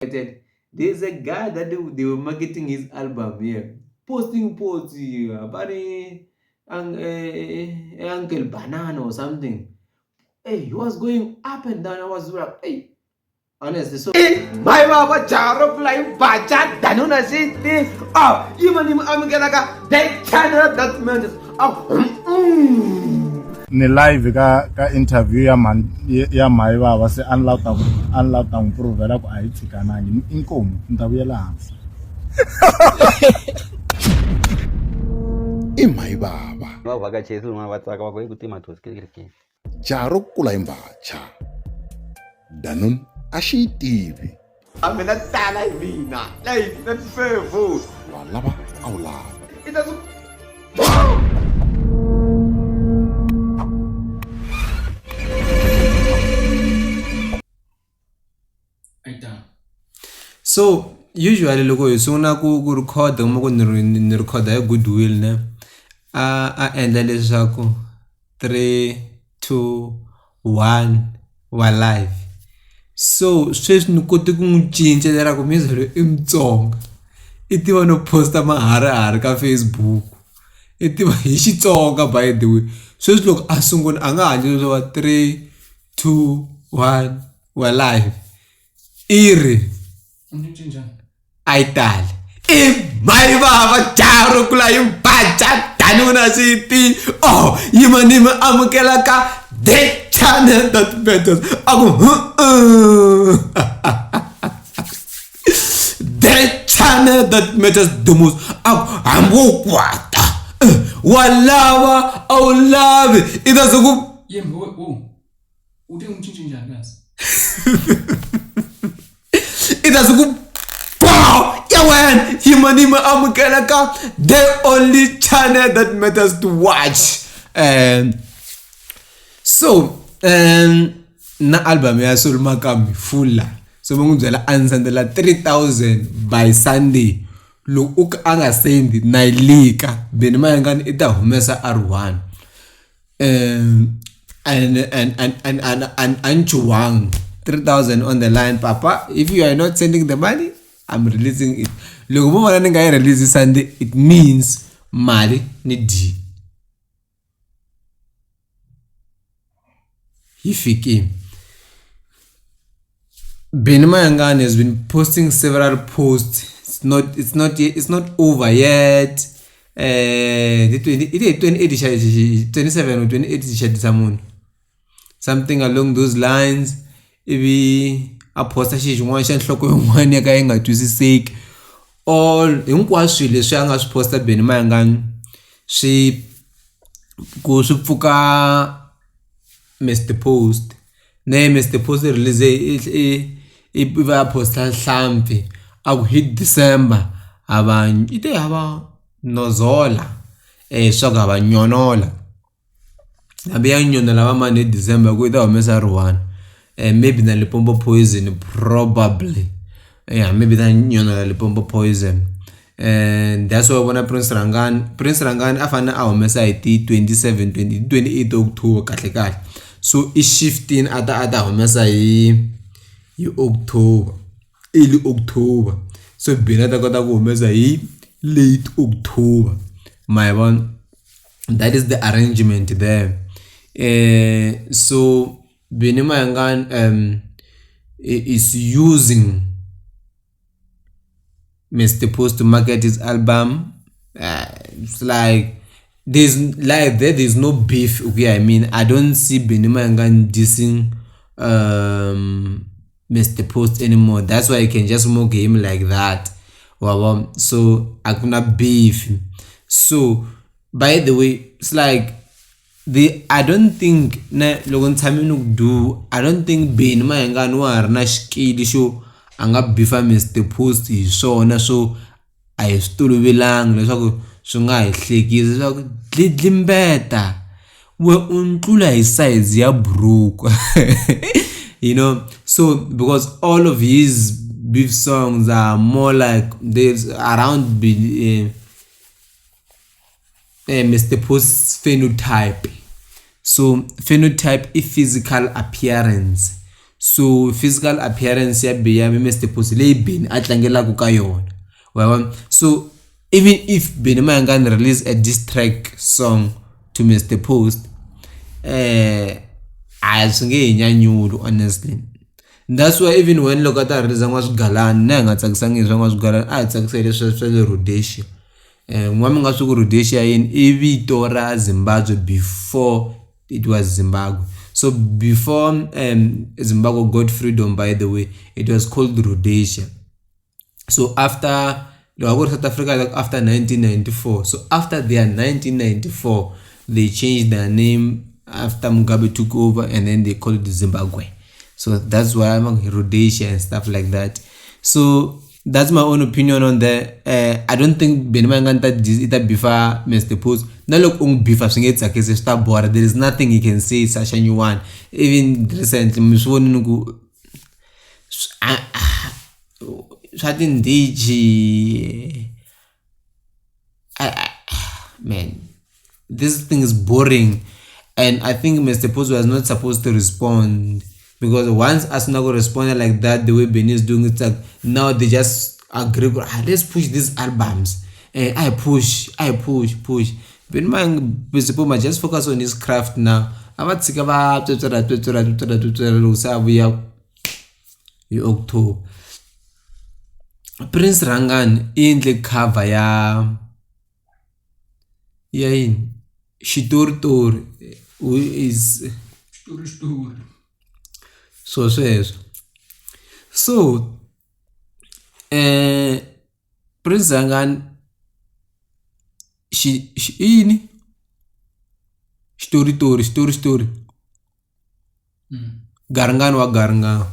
There's a guy that they were marketing his album here, posting posts here about Uncle Banana or something. Hey, he was going up and down. I was like, hey, honestly. So, my baba charo flying bacha danuna city. Oh, even I'm gonna get that channel that matters. Oh, ni live ka interview ya mai baba se unloud ta improvela ku a yi tsikanangi inkomo ni ta vuyela hansi I mai baba no vakachesu ma vatsaka va ku tima thosi ke charo kula imbacha danun a xi yi tivi I'm in a tala mina. Like, that's fair food. wa lava a wu lava It doesn't. So usually loko hi sungula ku record kuma ku ni record hi goodwill ne a endla leswaku 3 2 1 wa live. So sweswi ni kote ku n'wi cinca lera ku mizelo i Mutsonga i tiva no posta maharihari ka Facebook i tiva hi Xitsonga by the way. Sweswi loko a sungula a nga handle leswo wa 3 2 1 wa live iri Aital. My baba charo kula yung bacha tanuna city. Oh, yimanima amukela ka the channel that matters. Ako the channel that matters the most. Ako ambo kwata. Walawa au love. Ita suku. Ita suku. Wow! Yawan! Himanima amukela ka the only channel that matters to watch. Na album ya Soul Makami fulla. So munguzela ansandela 3,000 by Sunday. Lo uk anga sendi na ilika. Beni Mayengani ita humesa R1. And chuwang 3,000 on the line, Papa. If you are not sending the money, I'm releasing it. Look, mo wala nga release Sunday. It means mali ni D. Ifiki. Beni Mayengani has been posting several posts. It's not over yet. The 27 or 28 something along those lines. Ibi a posta xin'wana xa nhloko yin'wana ya ka yi nga twisiseki all hinkwaswo leswi a nga swi posta Beni Mayengani swi pfuka Mr Post ne Mr Post release i va posta nhlampfi a ku hit December abanye ite hava nozola swa ku hava nyonola hambi ya nyonola va mani December ku ita humesa R1. Maybe the Limpopo poison, probably. Yeah, maybe the Limpopo poison. And that's why when Prince Rhangani afana our message 28 October. So it's shifting at our message October, early October. So Benata got a message late October. My one, that is the arrangement there. So Beni Mayengani is using Mr Post to market his album. It's like there's no beef. Okay, I mean I don't see Beni Mayengani dissing Mr Post anymore. That's why I can just mock him like that. Wow. So hakuna beef. So by the way, it's like I don't think I don't think Beni Mayengani wa na xikili xo anga bifa Mr Post hi swona so a hi swi tolovelangi leswaku swi nga hi hlekisi leswaku dlidlimbeta we untlula hi size ya buruku you know. So because all of his beef songs are more like there's around Mr Post's phenotype. So phenotype is physical appearance. so physical appearance ya Mr Post leyi Benny a tlangelaku ka yona. So even if Benny Mayengani release a diss track song to Mr Post, a swi nge hi nyanyulu honestly. That's why even when loko ta release N'waswigalani na hi nga tsakisangi hi swa N'waswigalani a hi tsakisa leswi swa le Rhodesia. N'wami nga swi ku Rhodesia yini i vito ra Zimbabwe before it was Zimbabwe. So before Zimbabwe got freedom, by the way, it was called Rhodesia. So after South Africa, like after 1994, so after their 1994, they changed their name after Mugabe took over, and then they called it Zimbabwe. So that's why I'm on Rhodesia and stuff like that. So that's my own opinion on that. I don't think Benny Mayengani that before Mr Post. Now look before there is nothing he can say such a new one. Even recently, man, this thing is boring, and I think Mr Post was not supposed to respond, because once Asnago responded like that, the way Benny is doing it, like now they just agree, let's push these albums. I push. Benny Mayengani just focus on his craft now. October. Prince Rhangani in the cover in Shitori who is story. So says so Prince Rhangani she in story Garangani wa Garanga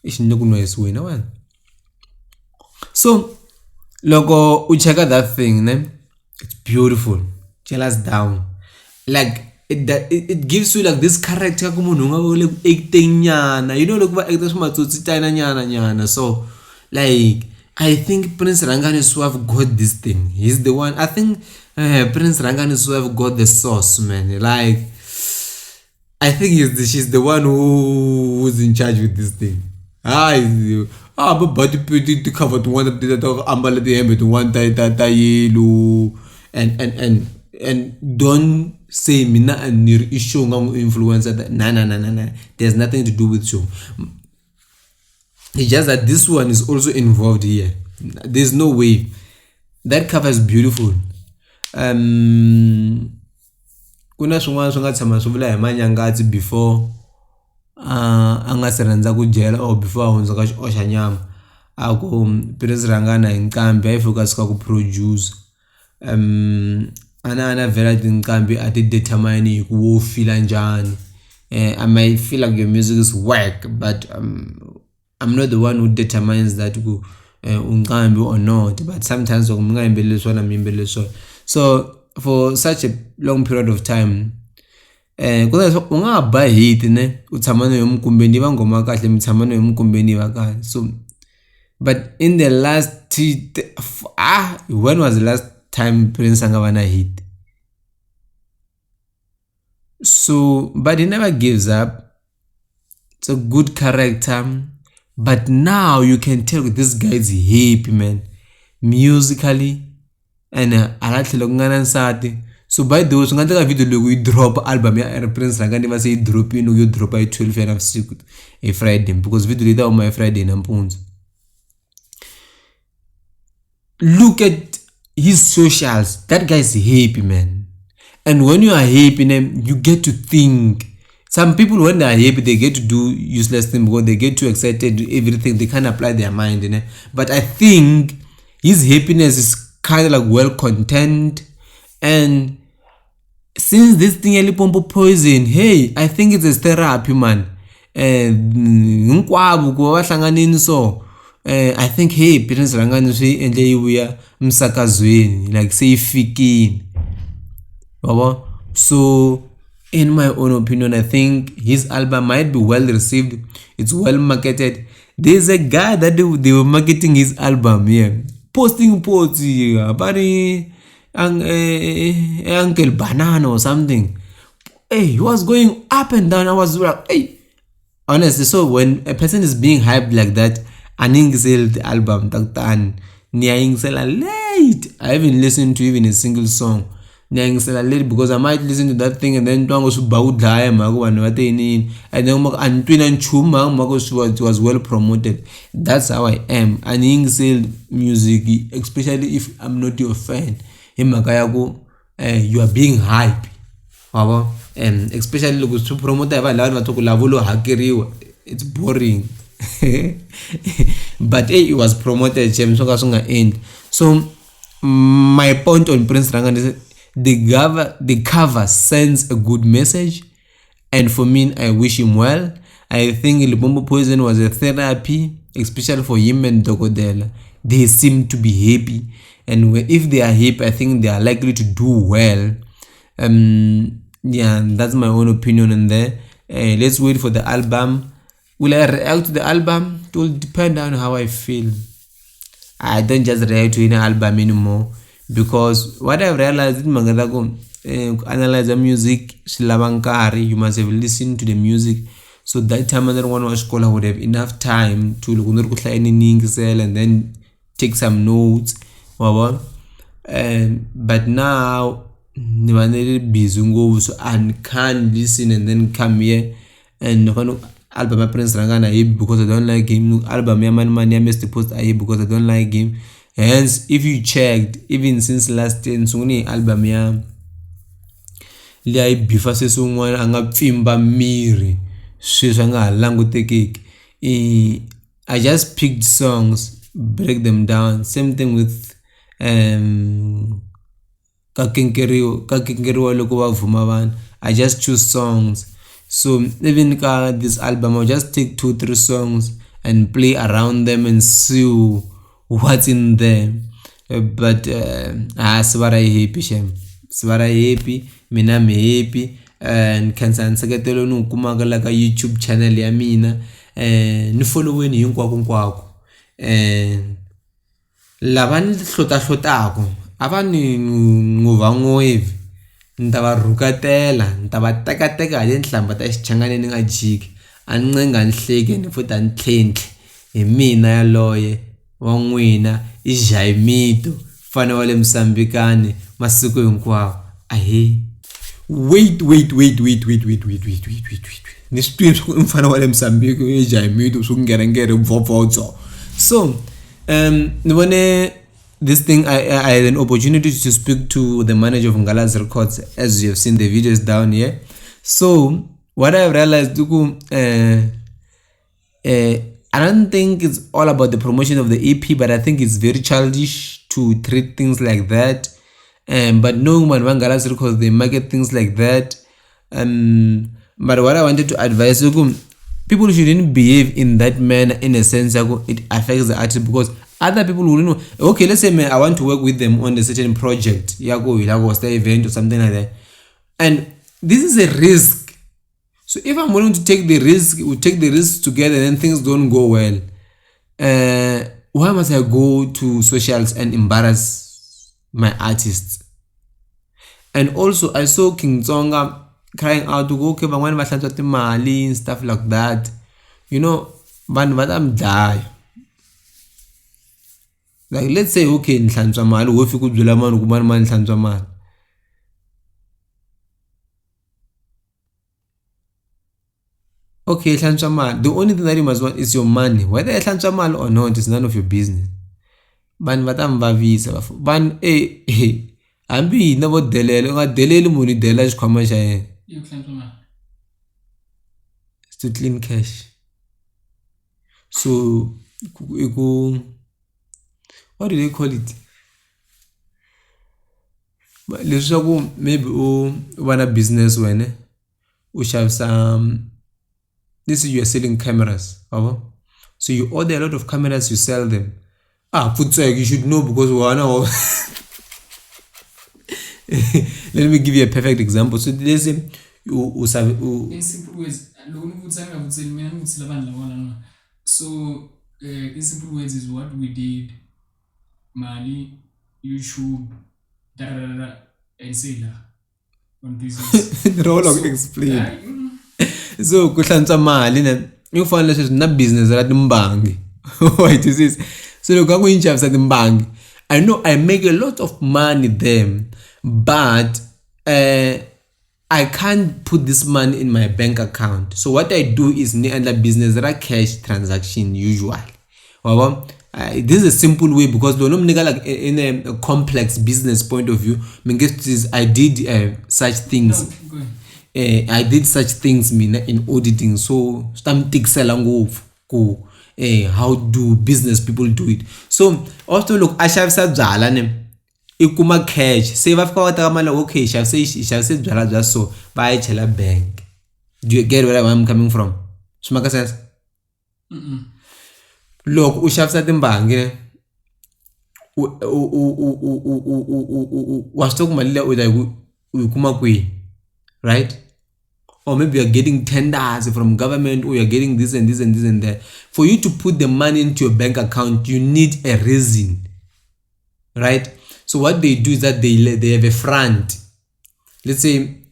is winner one. So logo we check out that thing, it's beautiful. Chill us down. Like it gives you like this character, you know, look actors nyana. So like I think Prince Rhangani is who have got this thing. He's the one. I think Prince Rhangani is who have got the sauce, man. Like I think she's the one who's in charge with this thing. But the cover to one ambala the hembe to one yellow and don't say mina and your issue influencer that nah. There's nothing to do with show. It's just that this one is also involved here. There's no way. That cover is beautiful. Kuna swin'wana swi nga tshama swi vula hi Manyangati before anga serenza ku jela or before hundza ka xiosha nyama aku Prince Rhangani hi nkambi I focus ka ku produce ana vela tinkambi ati determine hi ku wo feel njani. I might feel like your music is whack, but I'm not the one who determines that ku unkambi or not, but sometimes unga imbeleswa na mimbeleswa. So for such a long period of time kuza unga ba hit ne utsamana yomkumbeni vangoma kahle mitsamano yomkumbeni va kahle. So but in the last when was the last time Prince anga vana hit? So but he never gives up. It's a good character, but now you can tell this guy is happy, man, musically. And alatlhelo kungana nsati. So by the way, sungandla video loko yi drop album ya Prince Rhangani va say drop in you drop by 12 ya navusiku a Friday, because video leyi ta huma Friday nampundzu. Look at his socials. That guy is happy, man. And when you are happy, you get to think. Some people when they are happy, they get to do useless things because they get too excited, everything they can't apply their mind. But I think his happiness is kind of like well content, and since this thing pompo poison, hey, I think it's a therapy, man. So I think hey, Prince Rhangani swi endle yivuya msakazweni, like say fikini. So in my own opinion, I think his album might be well received, it's well marketed. There's a guy that they were marketing his album here, posting posts about Uncle Banana or something. Hey, he was going up and down. I was like, hey, honestly, so when a person is being hyped like that, aningisel the album taktan niyaingisela late. I haven't listened to even a single song. Niyaingisela late because I might listen to that thing and then twango subawudlaya mako vanhu va te yini and then antwina nchumu mako it was well promoted. That's how I am. Aningisel music, especially if I'm not your fan. Himaka yako you are being hyped. Wabo, and especially loko swi promoter va lava va to kulavula hakeriwa, it's boring. But it was promoted James so ka end. So my point on Prince Rhangani is the cover sends a good message, and for me I wish him well. I think Libombo Poison was a therapy, especially for him and Dogodela. They seem to be happy, and if they are happy, I think they are likely to do well. Yeah, that's my own opinion on there. Let's wait for the album. Will I react to the album? It will depend on how I feel. I don't just react to any album anymore, because what I've realized in Mangadako, analyze the music, you must have listened to the music. So that time another one was called, I would have enough time to look and then take some notes. But now busy so I can't listen and then come here and album of Prince Rhangani because I don't like him. Album ya man ya Mr. Post because I don't like him. Hence, if you checked, even since last year, Sony album ya liya before se sungwana anga pfimba miri sweswi anga langu tekeki. I just picked songs, break them down. Same thing with kakinkeriwa loko va vuma vanhu. I just choose songs. So even this album, I'll just take 2-3 songs and play around them and see what's in them. But svara happy shem. Svara happy, mina me happy, and kansa nseketelo no kumaka like a YouTube channel ya mina. Ni following hinkwako. And lavani hlotako avani nguva hivi ntava rhukatela ntava tekateka hi le nhlamba ta xichangani ni nga jiki ancenga nhleke ni futa ntlhentlhe hi mina yaloye wa n'wina i Jaimito fana wa le Msambikani masiku hinkwawo. Ahe wait ni swi twi mfana wa le Msambiki i Jaimito swi ngerengere bvobvodzo. So this thing, I had an opportunity to speak to the manager of Nghalas Records, as you have seen the videos down here. So what I realized, I don't think it's all about the promotion of the EP, but I think it's very childish to treat things like that. But no one Nghalas Records, they market things like that. But what I wanted to advise people shouldn't behave in that manner, in a sense that it affects the artist, because other people will know. Okay, let's say I want to work with them on a certain project, event or something like that, and this is a risk. So if I'm willing to take the risk, we take the risk together, and then things don't go well. Why must I go to socials and embarrass my artists? And also, I saw King Tsonga crying out to go, okay, but when Mali and stuff like that, but I'm die. Like, let's say, okay, nhlantswa mali wo fika byela mani ku mani nhlantswa mali. Okay, nhlantswa mali. The only thing that you must want is your money. Whether nhlantswa mali or not is none of your business. Vanhu va ta mi vavisa vanhu hambi hina vo delela u nga deleli munhu i delela xikhwama xa yena. It's to clean cash. So what do they call it? Leswaku maybe u vana business wena u xavisa this is you are selling cameras, so you order a lot of cameras, you sell them. You should know because let me give you a perfect example. So let's say in simple words, so in simple words is what we did. Mali, YouTube, and Sailor on business. Explain. So kuhlantswa mali You find that na business at mbangi. What is this? So look, I'm going to have something bang. I know I make a lot of money there, but I can't put this money in my bank account. So what I do is under business that are cash transaction usually. This is a simple way because like in a complex business point of view, I did such things. I did such things in auditing. So how do business people do it? So also look, I shall say ikuma cash save after what I'm okay, shall say just so buy chela bank. Do you get where I'm coming from? Smaka says look, ushafsa timbangi wastok malile ukuma kwi, right? Or maybe you're getting tenders from government, or you're getting this and this and this and that. For you to put the money into your bank account, you need a reason, right? So what they do is that they have a front. Let's say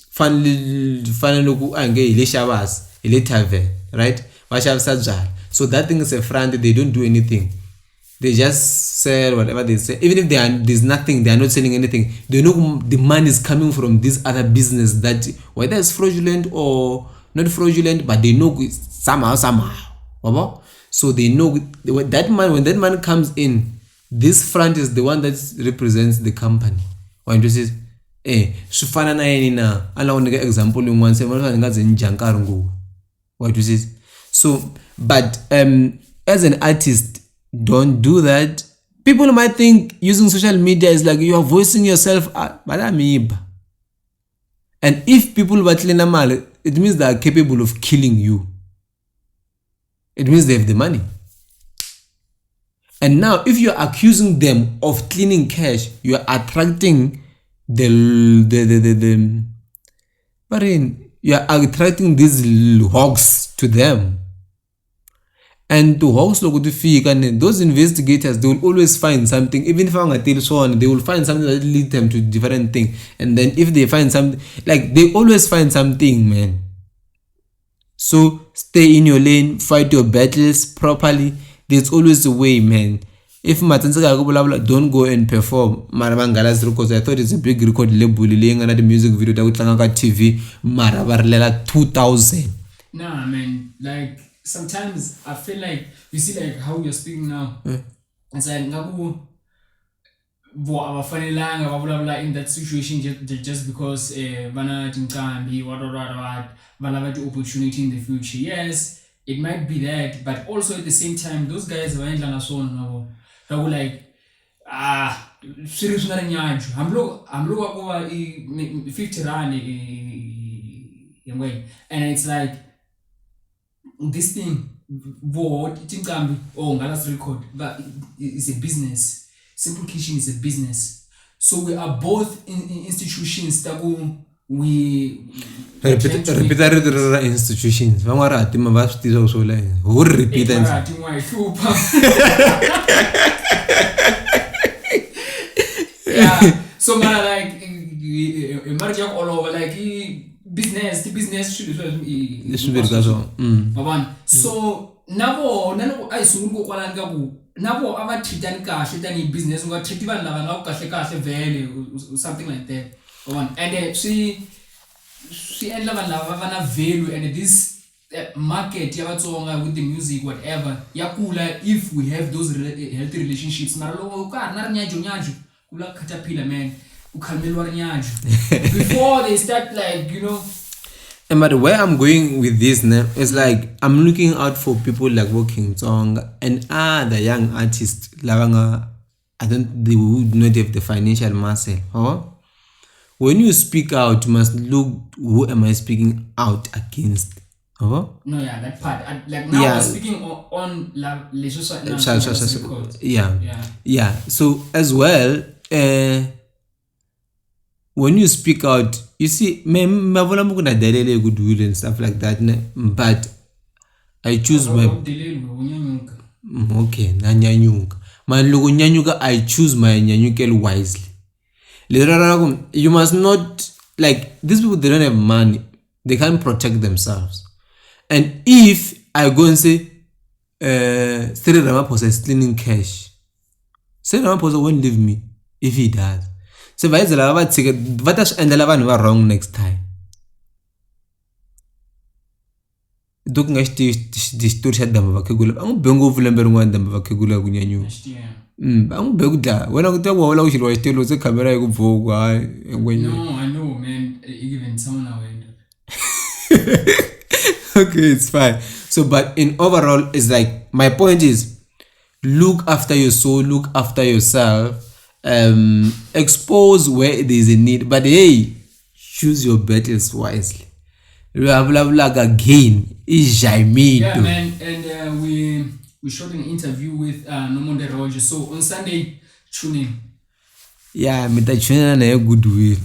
right? So that thing is a front. They don't do anything. They just sell whatever they sell. Even if there's nothing, they are not selling anything. They know the money is coming from this other business, that whether it's fraudulent or not fraudulent, but they know somehow. So they know that money, when that money comes in, this front is the one that represents the company. When you say, Sufana na ala example in one say what you say. So, but as an artist, don't do that. People might think using social media is like you are voicing yourself, but and if people it means they are capable of killing you. It means they have the money. And now, if you are accusing them of cleaning cash, you are attracting you are attracting these hogs to them. And to hogs look to fig, and those investigators, they will always find something. Even if I'm tell so on, they will find something that lead them to different thing. And then if they find something, like they always find something, man. So stay in your lane, fight your battles properly. There's always a way, man. If don't go and perform Nghalas records, I thought it's a big record label laying another music video that would TV 2000. Nah, man, like sometimes I feel like you see like how you're speaking now. It's like in that situation just because bana tinkambi what opportunity in the future. Yes, it might be that, but also at the same time those guys were like serious na nyaju amlo 50 rand and it's like this thing what tinkambi or Nghalas record, but it's a business. Simple Kitchen is a business, so we are both in institutions that we repeat institutions. Who repeat yeah, so man, like all over like business should so nabo I sungu kwalanga ku nabo abatreatani kahle than business ungatreat abantu laba kahle vele something like that. And she endla abantu laba bana value, and this market yabatsonga with the music whatever yakula if we have those healthy relationships. Mara lo ka na nyajo kula caterpillar, man, ukhalmelwa nyajo before they start, like, you know. And but where I'm going with this now is like I'm looking out for people like working Tsonga and other young artists. They would not have the financial muscle. When you speak out, you must look, who am I speaking out against? No, yeah, that part. Like now, yeah. I'm speaking on yeah. So as well, when you speak out, you see, good will and stuff like that. But I choose my okay, nanyanyuka. Man, logo nyanyuka. I choose my nyanyukel wisely. You must not, like, these people, they don't have money. They can't protect themselves. And if I go and say Cyril Ramaphosa is cleaning cash. Cyril Ramaphosa won't leave me if he does. So vayizela vatsike va ta swi endlela vanhu va wrong next time. Dok nga xitori xa damba vakhegula a n'wi be ngopfu lembe rin'wana damba vakhegula ku nyanyuka. A n'wi be ku dlaya wena ku ta ku hola ku xiriwa xitelo se khamera yi ku pfuka No, I know, man. Even someone I went. Okay, it's fine. So, but in overall, it's like my point is, look after your soul, look after yourself, expose where there is a need. But hey, choose your battles wisely. Again, is Jaime. Yeah, man. And we shot an interview with Nomonde Roger. So on Sunday, tune in. Yeah, me tune in a good way.